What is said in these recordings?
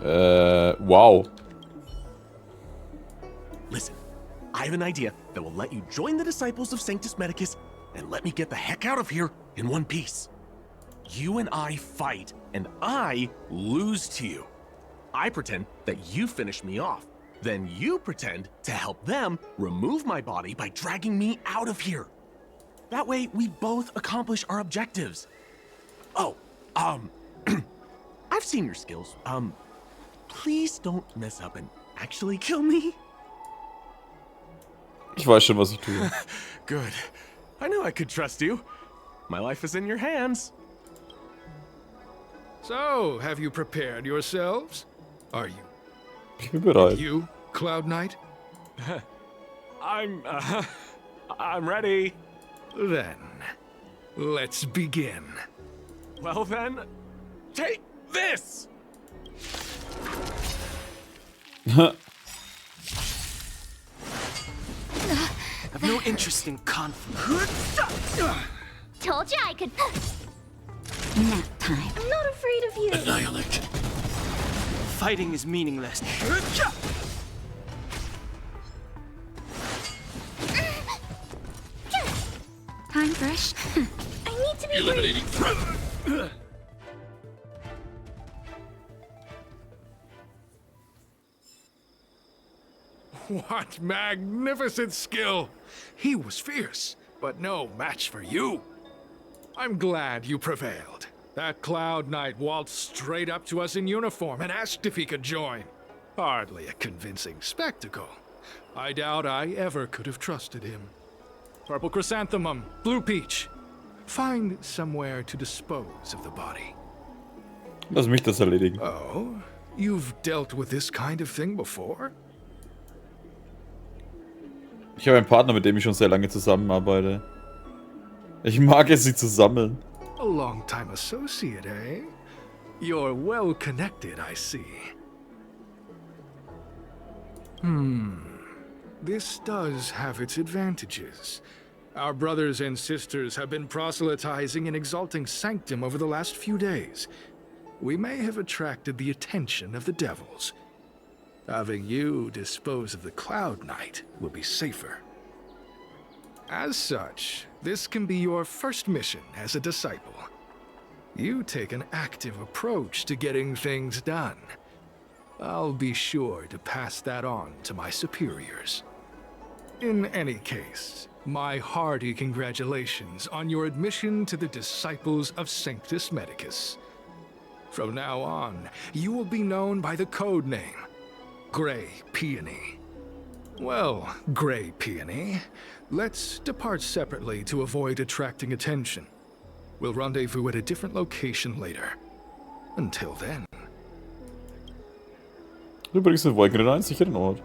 Wow. Listen, I have an idea that will let you join the disciples of Sanctus Medicus and let me get the heck out of here in one piece. You and I fight, and I lose to you. I pretend that you finish me off. Then you pretend to help them remove my body by dragging me out of here. That way, we both accomplish our objectives. Oh, I've seen your skills. Please don't mess up and actually kill me. Ich weiß schon, was ich tue. Good. I knew I could trust you. My life is in your hands. So, have you prepared yourselves? Are you? Ich bin bereit. You, Cloud Knight? I'm ready. Then, let's begin. Well then, take this! I've no interest in conflict. Told you I could. Nap time. I'm not afraid of you. Annihilate. Fighting is meaningless. Time fresh. I need to be Eliminating threat. What magnificent skill! He was fierce, but no match for you. I'm glad you prevailed. That Cloud Knight waltzed straight up to us in uniform and asked if he could join. Hardly a convincing spectacle. I doubt I ever could have trusted him. Purple chrysanthemum, blue peach. Find somewhere to dispose of the body. Lass mich das erledigen. Oh, you've dealt with this kind of thing before? Ich habe einen Partner, mit dem ich schon sehr lange zusammenarbeite. Ich mag es, sie zu sammeln. A long-time associate, eh? You're well connected, I see. This does have its advantages. Our brothers and sisters have been proselytizing and exalting sanctum over the last few days. We may have attracted the attention of the devils. Having you dispose of the Cloud Knight will be safer. As such, this can be your first mission as a disciple. You take an active approach to getting things done. I'll be sure to pass that on to my superiors. In any case, my hearty congratulations on your admission to the Disciples of Sanctus Medicus. From now on, you will be known by the code name, Grey Peony. Well, Grey Peony, let's depart separately to avoid attracting attention. We'll rendezvous at a different location later. Until then. Übrigens sind Wolkenritter einen sicheren Ort.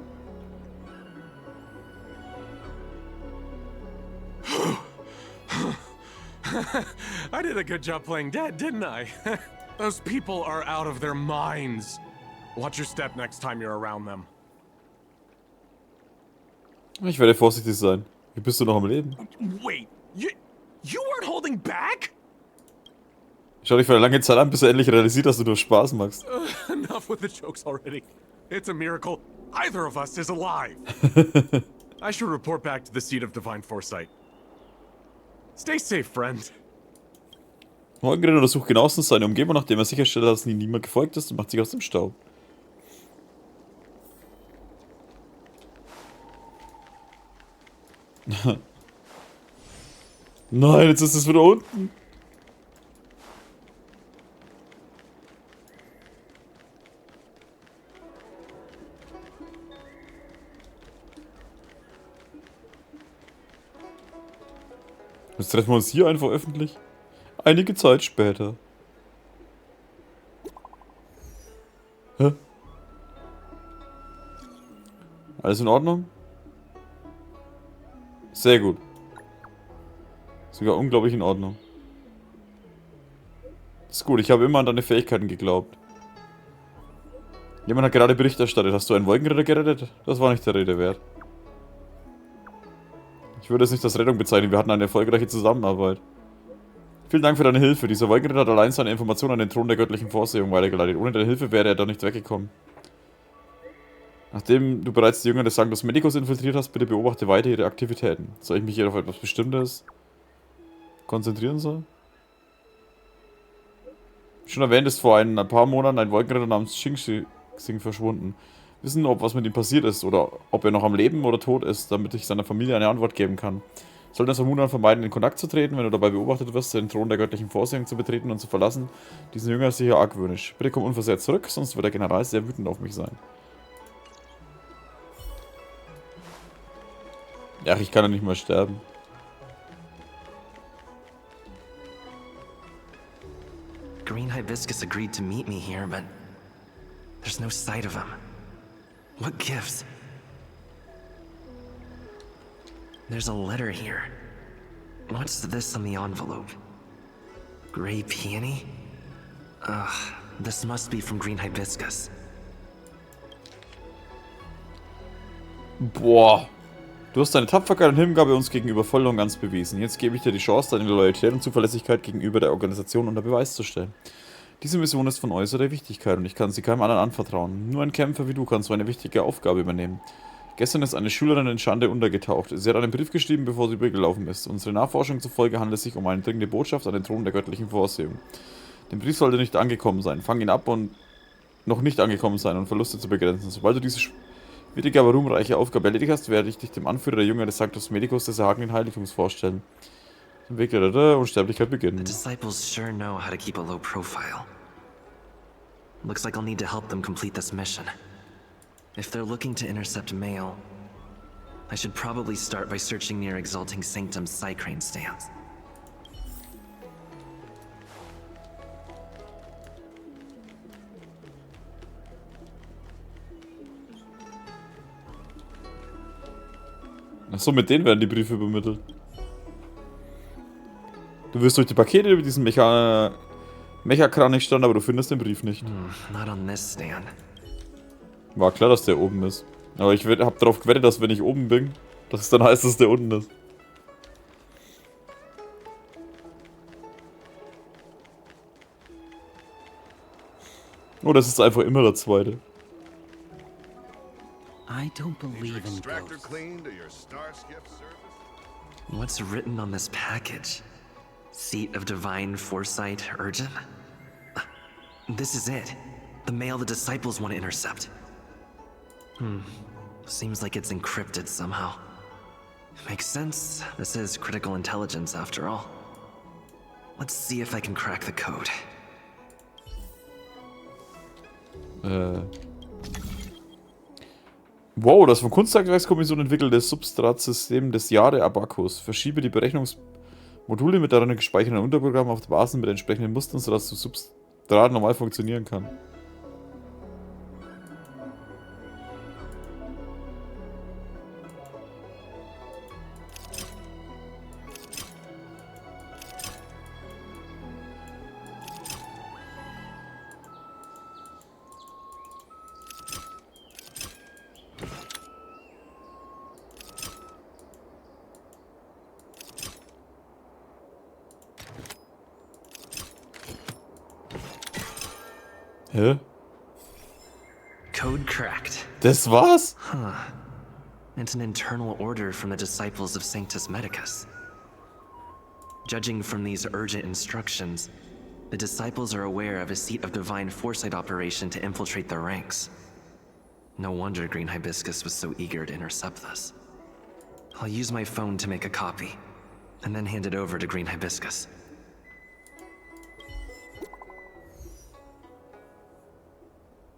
I did a good job playing dead, didn't I? Those people are out of their minds. Watch your step next time you're around them. Ich werde vorsichtig sein. Wie bist du noch am Leben? Wait, you weren't holding back? Schau dich für eine lange Zeit an, bis er endlich realisiert, dass du nur Spaß machst. Enough with the jokes already. It's a miracle either of us is alive. I should report back to the seat of divine foresight. Stay safe, friend. Wolkenritter untersucht genauestens seine Umgebung, nachdem er sicherstellt, dass ihm niemand gefolgt ist und macht sich aus dem Staub. Nein, jetzt ist es wieder unten. Jetzt treffen wir uns hier einfach öffentlich. Einige Zeit später. Hä? Alles in Ordnung? Sehr gut. Sogar unglaublich in Ordnung. Ist gut, ich habe immer an deine Fähigkeiten geglaubt. Jemand hat gerade Bericht erstattet. Hast du einen Wolkenritter gerettet? Das war nicht der Rede wert. Ich würde es nicht als Rettung bezeichnen. Wir hatten eine erfolgreiche Zusammenarbeit. Vielen Dank für deine Hilfe. Dieser Wolkenritter hat allein seine Informationen an den Thron der göttlichen Vorsehung weitergeleitet. Ohne deine Hilfe wäre er doch nicht weggekommen. Nachdem du bereits die Jünger des Sanctus Medicus infiltriert hast, bitte beobachte weiter ihre Aktivitäten. Soll ich mich hier auf etwas Bestimmtes konzentrieren soll? Schon erwähnt ist vor ein paar Monaten ein Wolkenritter namens Xing verschwunden. Wissen, ob was mit ihm passiert ist oder ob er noch am Leben oder tot ist, damit ich seiner Familie eine Antwort geben kann. Sollte das Vermutern vermeiden, in Kontakt zu treten, wenn du dabei beobachtet wirst, den Thron der göttlichen Vorsehung zu betreten und zu verlassen. Diesen Jünger ist sicher argwöhnisch. Bitte komm unversehrt zurück, sonst wird der General sehr wütend auf mich sein. Ja, ich kann ja nicht mal sterben. Green Hibiscus agreed to meet me here, but there's no sight of him. What gives? There's a letter here. What's this on the envelope? Gray peony? Ugh, this must be from Green Hibiscus. Boah. Du hast deine Tapferkeit und Hingabe uns gegenüber voll und ganz bewiesen. Jetzt gebe ich dir die Chance, deine Loyalität und Zuverlässigkeit gegenüber der Organisation unter Beweis zu stellen. Diese Mission ist von äußerer Wichtigkeit und ich kann sie keinem anderen anvertrauen. Nur ein Kämpfer wie du kann so eine wichtige Aufgabe übernehmen. Gestern ist eine Schülerin in Schande untergetaucht. Sie hat einen Brief geschrieben, bevor sie übergelaufen ist. Unsere Nachforschung zufolge handelt es sich um eine dringende Botschaft an den Thron der göttlichen Vorsehung. Der Brief sollte nicht angekommen sein. Fang ihn ab und noch nicht angekommen sein und Verluste zu begrenzen. Sobald du diese schwierige, aber ruhmreiche Aufgabe erledigt hast, werde ich dich dem Anführer der Jünger des Sanctus Medicus des erhagenen Heiligtums vorstellen. Im Weg der Unsterblichkeit beginnen. The disciples sure know how to keep a low profile. Looks like I'll need to help them complete this mission. If they're looking to intercept mail, I should probably start by searching near Exalting Sanctum's Psycrane stands. Achso, mit denen werden die Briefe übermittelt. Du wirst durch die Pakete über diesen Mecha-Kran nicht standen, aber du findest den Brief nicht. Not on this stand. War klar, dass der oben ist. Aber ich hab darauf gewettet, dass wenn ich oben bin, dass es dann heißt, dass der unten ist. Oh, das ist einfach immer der zweite. I don't believe in Extractor ghosts. clean to your Starskip service? What's written on this package? Seat of Divine Foresight Urgent? This is it. The mail the disciples want to intercept. Seems like it's encrypted somehow. Makes sense. This is critical intelligence after all. Let's see if I can crack the code. Wow, das von Kunsthandwerkskommission entwickelte Substratsystem des Jahre Abacus. Verschiebe die Berechnungsmodule mit darin gespeicherten Unterprogrammen auf Basen mit entsprechenden Mustern, sodass das Substrat normal funktionieren kann. Hä? Code cracked. Das war's? It's an internal order from the disciples of Sanctus Medicus. Judging from these urgent instructions, the disciples are aware of a seat of divine foresight operation to infiltrate their ranks. No wonder Green Hibiscus was so eager to intercept this. I'll use my phone to make a copy, and then hand it over to Green Hibiscus.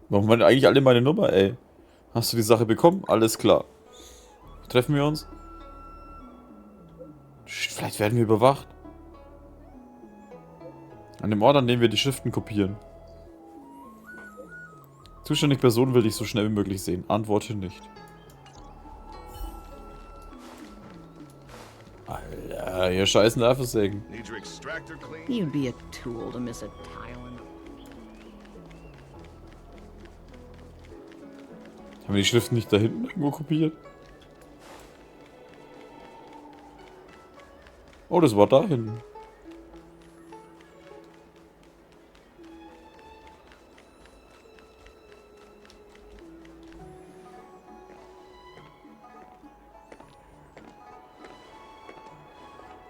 Warum wollen eigentlich alle meine Nummer, ey? Hast du die Sache bekommen? Alles klar. Treffen wir uns? Vielleicht werden wir überwacht. An dem Ort, an dem wir die Schriften kopieren. Zuständige Person will dich so schnell wie möglich sehen. Antworte nicht. Alter, ihr scheiß Nervensägen. Need your extractor clean? You'd be a tool to miss a Thailand. Haben wir die Schriften nicht da hinten irgendwo kopiert? Oh, das war da hinten.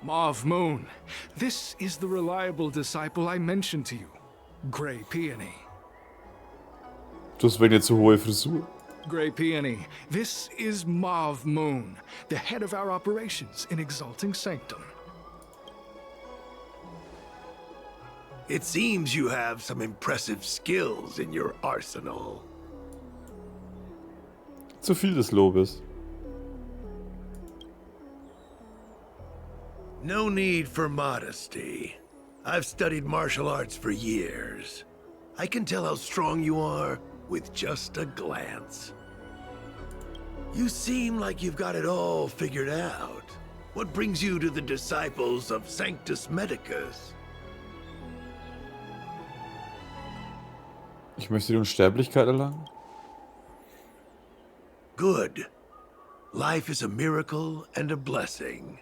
Mauve Moon, this is the reliable disciple I mentioned to you, Grey Peony. Deswegen jetzt so hohe Frisur. Grey Peony, this is Mauve Moon, the head of our operations in Exalting Sanctum. It seems you have some impressive skills in your arsenal. Zu viel des Lobes. No need for modesty. I've studied martial arts for years. I can tell how strong you are with just a glance. You seem like you've got it all figured out. What brings you to the disciples of Sanctus Medicus? Ich möchte die Unsterblichkeit erlangen. Good. Life is a miracle and a blessing.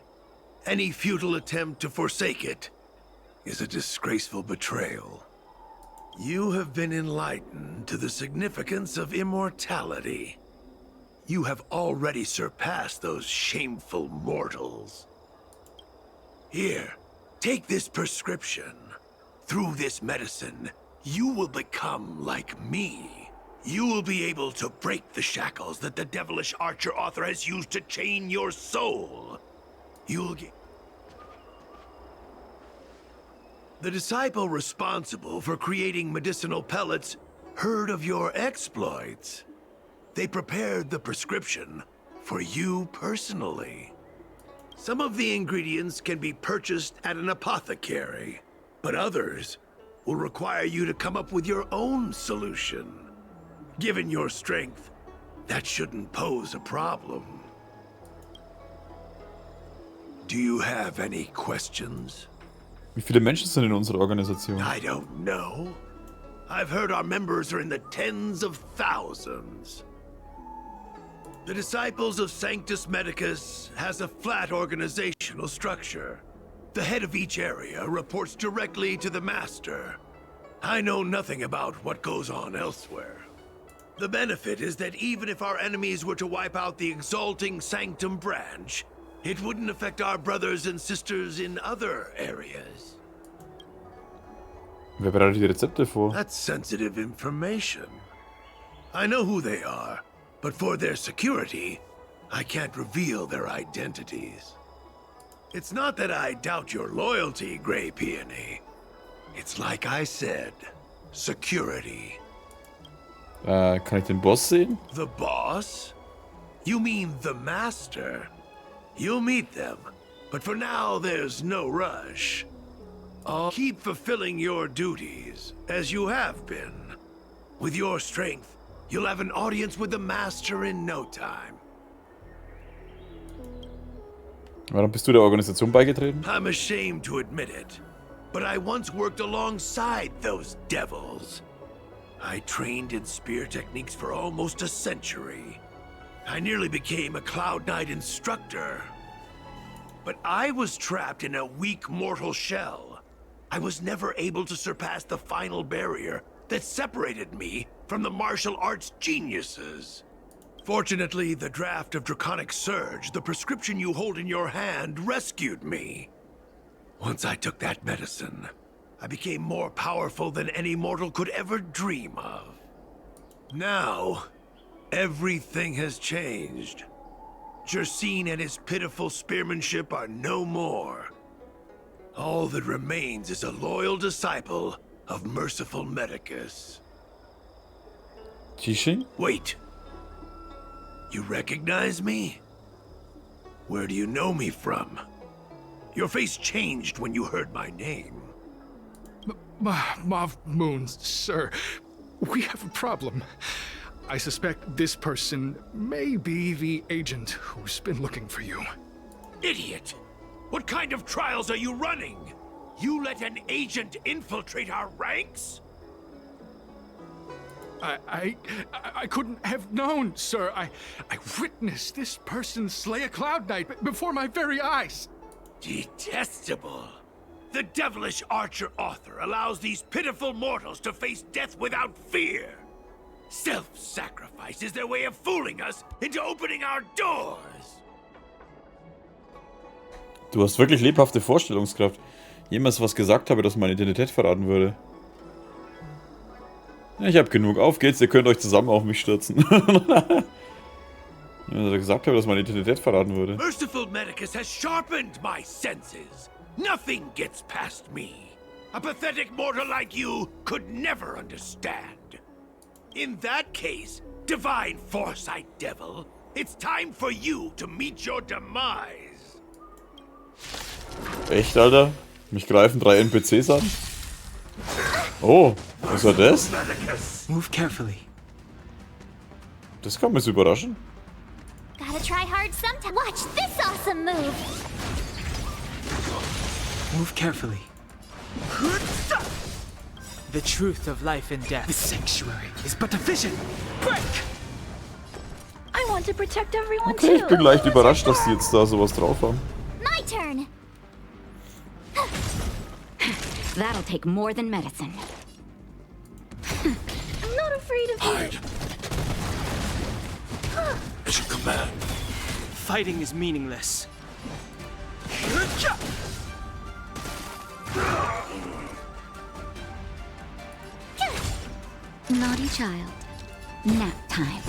Any futile attempt to forsake it is a disgraceful betrayal. You have been enlightened to the significance of immortality. You have already surpassed those shameful mortals. Here, take this prescription. Through this medicine, you will become like me. You will be able to break the shackles that the devilish archer author has used to chain your soul. You'll get... The disciple responsible for creating medicinal pellets heard of your exploits. They prepared the prescription for you personally. Some of the ingredients can be purchased at an apothecary, but others will require you to come up with your own solution. Given your strength, that shouldn't pose a problem. Do you have any questions? Wie viele Menschen sind in unserer Organisation? I don't know. I've heard our members are in the tens of thousands. The Disciples of Sanctus Medicus has a flat organizational structure. The head of each area reports directly to the Master. I know nothing about what goes on elsewhere. The benefit is that even if our enemies were to wipe out the Exalting Sanctum branch, it wouldn't affect our brothers and sisters in other areas. Wer bereitet die Rezepte vor? That's sensitive information. I know who they are, but for their security, I can't reveal their identities. It's not that I doubt your loyalty, Grey Peony. It's like I said, security. Kann ich den Boss sehen? The boss? You mean the Master? You'll meet them, but for now there's no rush. I'll keep fulfilling your duties, as you have been. With your strength, you'll have an audience with the Master in no time. Warum bist du der Organisation beigetreten? I'm ashamed to admit it, but I once worked alongside those devils. I trained in spear techniques for almost a century. I nearly became a Cloud Knight instructor. But I was trapped in a weak mortal shell. I was never able to surpass the final barrier that separated me from the martial arts geniuses. Fortunately, the draft of Draconic Surge, the prescription you hold in your hand, rescued me. Once I took that medicine, I became more powerful than any mortal could ever dream of. Now, everything has changed. Jersine and his pitiful spearmanship are no more. All that remains is a loyal disciple of merciful Medicus. Jishin? Wait. You recognize me? Where do you know me from? Your face changed when you heard my name. Mauve Moon, sir. We have a problem. I suspect this person may be the agent who's been looking for you. Idiot! What kind of trials are you running? You let an agent infiltrate our ranks? I couldn't have known, sir. I witnessed this person slay a Cloud Knight before my very eyes. Detestable. The devilish archer author allows these pitiful mortals to face death without fear. Self-sacrifice is their way of fooling us into opening our doors. Du hast wirklich lebhafte Vorstellungskraft. Jemals was gesagt habe, das meine Identität verraten würde. Ich habe genug. Auf geht's, ihr könnt euch zusammen auf mich stürzen. Ja, gesagt habe, dass meine Identität verraten würde. Merciful Medicus has sharpened my senses. Nothing gets past me. A pathetic mortal like you could never understand. In that case, divine foresight devil, it's time for you to meet your demise. Echt, Alter? Mich greifen 3 NPCs an? Oh, was war das? Move carefully. Das kann mich so überraschen. Gotta try hard sometime. Watch this awesome move. Move carefully. The truth of life and death. The sanctuary is but a vision. Break! I want to protect everyone Okay, ich too. bin leicht überrascht, dass die jetzt da sowas drauf haben. My turn. That'll take more than medicine. I'm not afraid of Hide. It's a command. Fighting is meaningless. Naughty child. Nap time.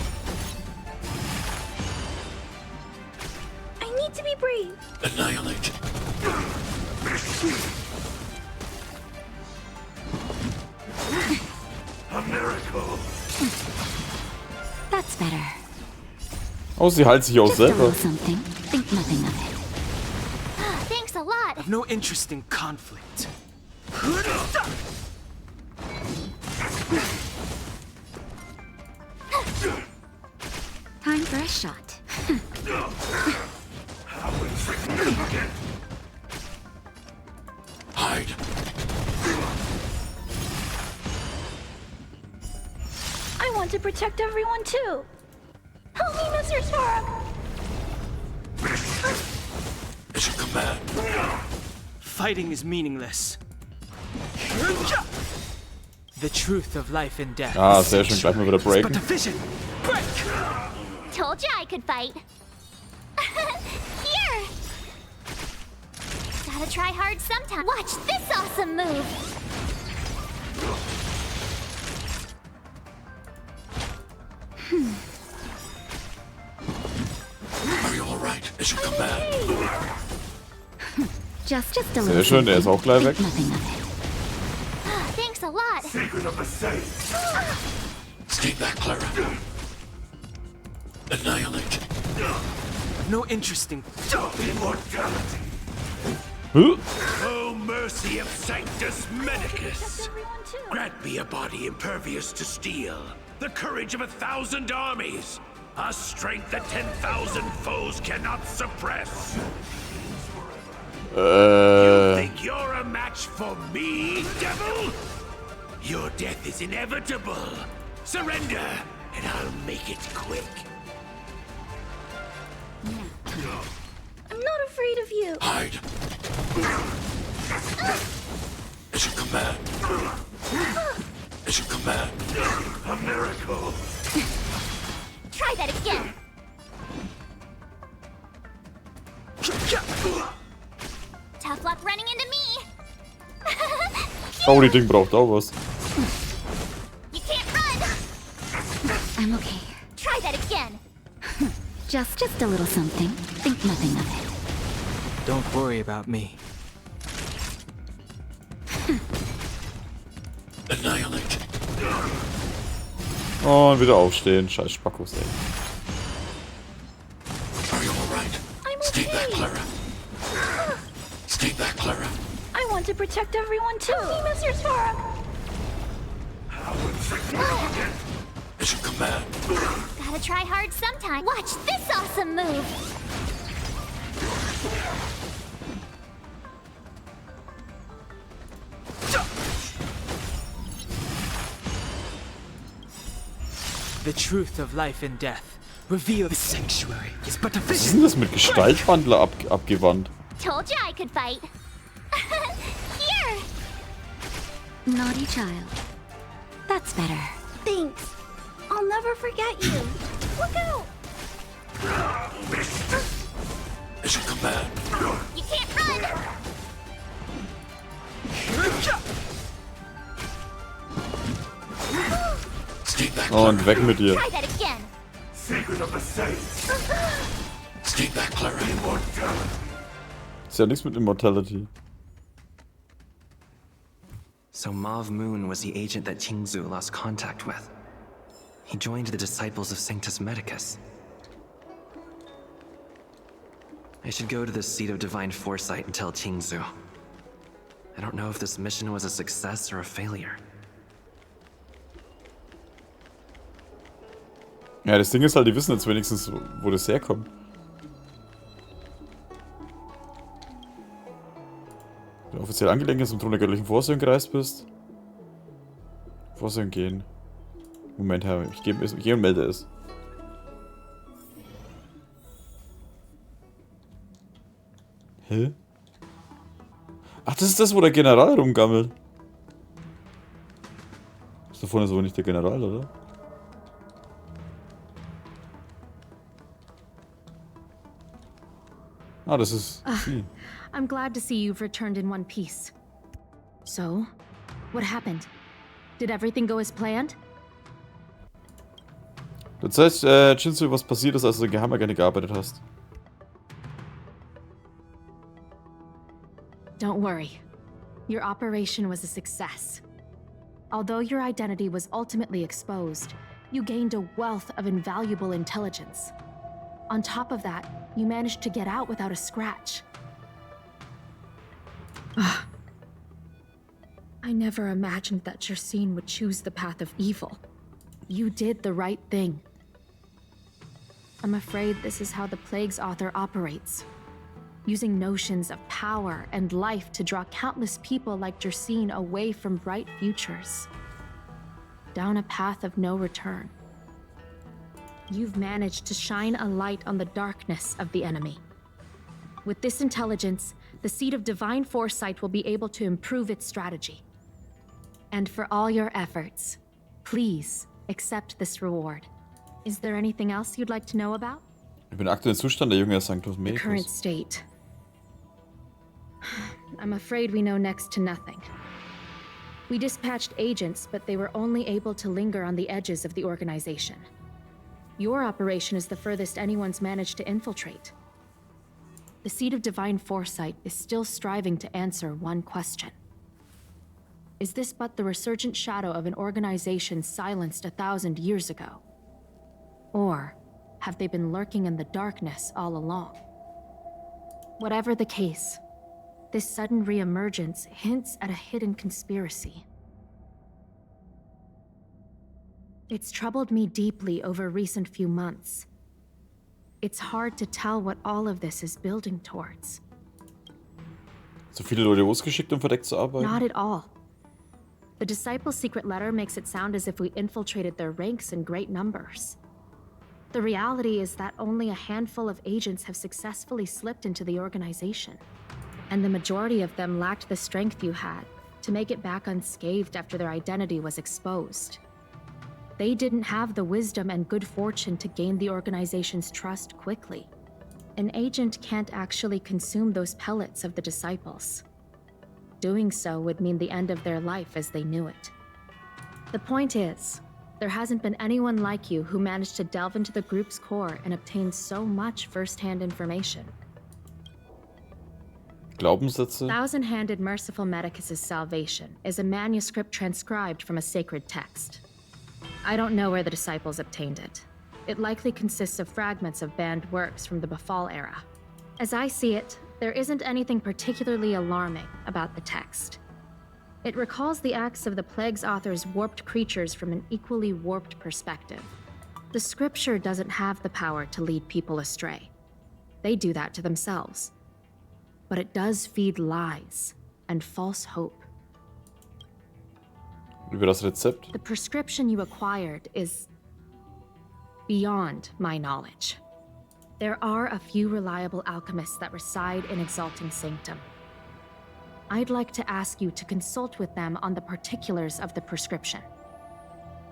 I need to be brave. Annihilate. A miracle. That's better. Oh, sie heilt sich auch Just a selber. little something. Think nothing of it. Thanks a lot. I've no interest in conflict. Time for a shot. Hide. I want to protect everyone too. Help me, Mr. Storm. It's a command. Fighting is meaningless. The truth of life and death. Ah, sehr schön, gleich mal wieder But breaken. a vision. Break! Told you I could fight. Here. Gotta try hard sometime. Watch this awesome move. Are you alright? It's a command. Just a Sehr little schön, der ist auch gleich weg. Think nothing of it. Thanks a lot. Secret of the saints. Stay back, Clara. Annihilate. I've no interest in Immortality. Huh? Oh, mercy of Sanctus Medicus. Everyone too. Grant me a body impervious to steel, the courage of 1,000 armies, a strength that 10,000 foes cannot suppress. You think you're a match for me, devil? Your death is inevitable. Surrender, and I'll make it quick. I'm not afraid of you. Hide. It's a command. It's a command. A miracle. Try that again. Tough luck running into me. Oh, die Ding braucht auch was. You can't run. I'm okay. Try that again. Just a little something. Think nothing of it. Don't worry about me. Annihilate. Und wieder aufstehen. Scheiß Spackos, ey. Are you alright? I'm Stay back, okay. Clara. Stay back, Clara. I want to protect everyone too. Help me, Mr. Storm. It's a command. Gotta try hard sometime. Watch this awesome move. The truth of life and death. Reveal the sanctuary is but a Was ist vision. denn das mit Gestaltwandler abgewandt? Told you I could fight. Here. Naughty child. That's better. Thanks. I'll never forget you. Look out. It's a command. You can't run! Und weg mit dir. Try that again. Secret of the Saints. Stay back, Clara. Ist ja nichts mit Immortality. So Mauve Moon was the agent that Qingzu lost contact with. He joined the Disciples of Sanctus Medicus. I should go to the seat of Divine Foresight and tell Qingzu. I don't know if this mission was a success or a failure. Ja, das Ding ist halt, die wissen jetzt wenigstens, wo das herkommt. Wenn du offiziell angelenkt ist und Thron der göttlichen Vorsehung gereist bist. Vorsehung gehen. Moment, Herr, ich gehe und melde es. Hä? Ach, das ist das, wo der General rumgammelt. Ist da vorne so nicht der General, oder? Ah, das ist sie. I'm glad to see you've returned in one piece. So, what happened? Did everything go as planned? Das heißt, Shinsu, was passiert ist, als du in Geheimagent gearbeitet hast. Don't worry. Your operation was a success. Although your identity was ultimately exposed, you gained a wealth of invaluable intelligence. On top of that, you managed to get out without a scratch. I never imagined that Jersine would choose the path of evil. You did the right thing. I'm afraid this is how the Plague's author operates. Using notions of power and life to draw countless people like Jersine away from bright futures. Down a path of no return. You've managed to shine a light on the darkness of the enemy. With this intelligence, the Seat of Divine Foresight will be able to improve its strategy. And for all your efforts, please accept this reward. Is there anything else you'd like to know about? Über den aktuellen Zustand der Jünger Sanctus The current Medicus. state. I'm afraid we know next to nothing. We dispatched agents, but they were only able to linger on the edges of the organization. Your operation is the furthest anyone's managed to infiltrate. The Seat of Divine Foresight is still striving to answer one question. Is this but the resurgent shadow of an organization silenced 1,000 years ago? Or have they been lurking in the darkness all along? Whatever the case, this sudden reemergence hints at a hidden conspiracy. It's troubled me deeply over recent few months. It's hard to tell what all of this is building towards. So viele Leute losgeschickt, verdeckt zu arbeiten? Not at all. The Disciples' secret letter makes it sound as if we infiltrated their ranks in great numbers. The reality is that only a handful of agents have successfully slipped into the organization. And the majority of them lacked the strength you had to make it back unscathed after their identity was exposed. They didn't have the wisdom and good fortune to gain the organization's trust quickly. An agent can't actually consume those pellets of the Disciples. Doing so would mean the end of their life as they knew it. The point is, there hasn't been anyone like you who managed to delve into the group's core and obtain so much first-hand information. Glaubenssätze? Thousand-Handed Merciful Medicus' Salvation is a manuscript transcribed from a sacred text. I don't know where the Disciples obtained it. It likely consists of fragments of banned works from the Befall era. As I see it, there isn't anything particularly alarming about the text. It recalls the acts of the Plague's author's warped creatures from an equally warped perspective. The scripture doesn't have the power to lead people astray. They do that to themselves. But it does feed lies and false hope. Über das Rezept? The prescription you acquired is beyond my knowledge. There are a few reliable alchemists that reside in Exalting Sanctum. I'd like to ask you to consult with them on the particulars of the prescription.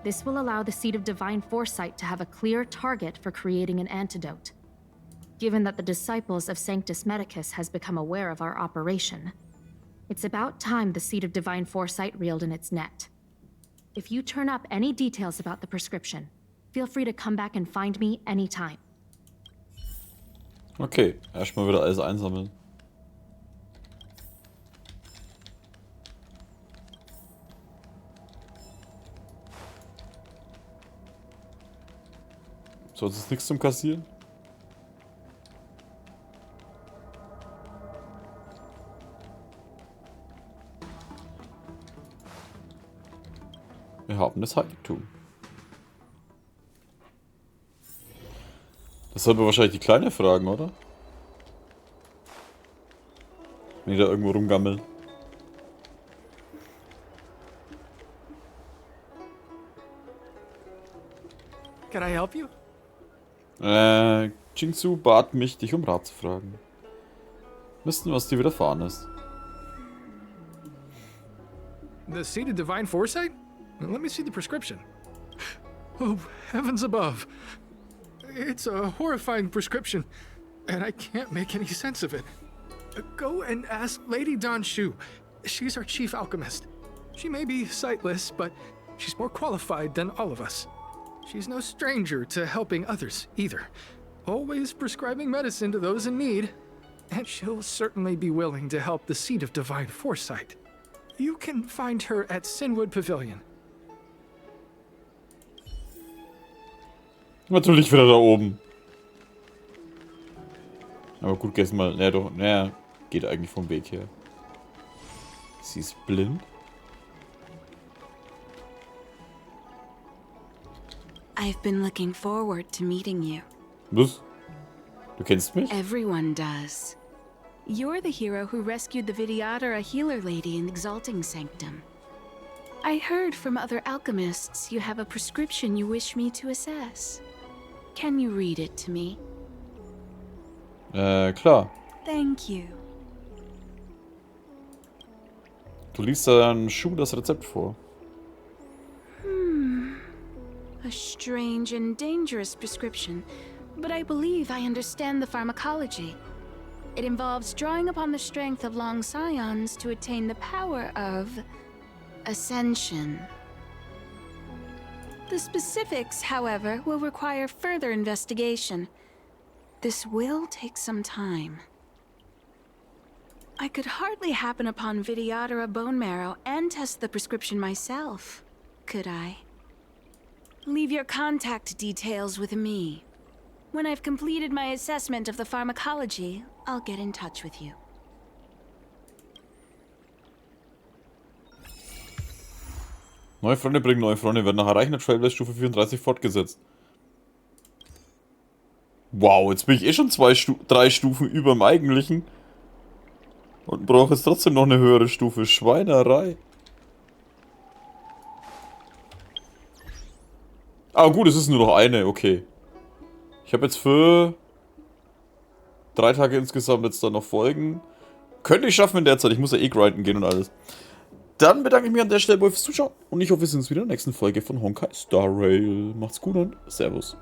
This will allow the Seat of Divine Foresight to have a clear target for creating an antidote. given that the disciples of Sanctus Medicus has become aware of our operation. It's about time the seed of divine foresight reeled in its net. If you turn up any details about the prescription, feel free to come back and find me anytime. Okay, erstmal wieder alles einsammeln. Sonst ist nichts zum Kassieren? Wir haben das Heiligtum. Das sollten wir wahrscheinlich die Kleine fragen, oder? Wenn die da irgendwo rumgammeln. Can I help you? Jingsu bat mich, dich um Rat zu fragen. Wissen, was dir widerfahren ist. The seed of divine foresight? Let me see the prescription. Oh, heavens above. It's a horrifying prescription, and I can't make any sense of it. Go and ask Lady Dan Shu. She's our chief alchemist. She may be sightless, but she's more qualified than all of us. She's no stranger to helping others, either. Always prescribing medicine to those in need, and she'll certainly be willing to help the seed of divine foresight. You can find her at Sinwood Pavilion. Natürlich wieder da oben. Aber gut, gehst mal. Naja, doch. Naja, geht eigentlich vom Weg her. Sie ist blind. I've been looking forward to meeting you. Was? Du kennst mich? Everyone does. You're the hero who rescued the Vidyadhara, a healer lady in Exalting Sanctum. I heard from other alchemists you have a prescription you wish me to assess. Can you read it to me? Klar. Thank you. Du liest dann Schuh das Rezept vor. A strange and dangerous prescription, but I believe I understand the pharmacology. It involves drawing upon the strength of long scions to attain the power of ascension. The specifics, however, will require further investigation. This will take some time. I could hardly happen upon Vidyadhara bone marrow and test the prescription myself, could I? Leave your contact details with me. When I've completed my assessment of the pharmacology, I'll get in touch with you. Neue Freunde bringen neue Freunde, werden nach Erreichen der Trailblaze Stufe 34 fortgesetzt. Wow, jetzt bin ich eh schon 3 Stufen über dem eigentlichen. Und brauche jetzt trotzdem noch eine höhere Stufe. Schweinerei. Ah gut, es ist nur noch eine, okay. Ich habe jetzt für 3 Tage insgesamt jetzt dann noch Folgen. Könnte ich schaffen in der Zeit, ich muss ja eh grinden gehen und alles. Dann bedanke ich mich an der Stelle fürs Zuschauen und ich hoffe, wir sehen uns wieder in der nächsten Folge von Honkai Star Rail. Macht's gut und Servus.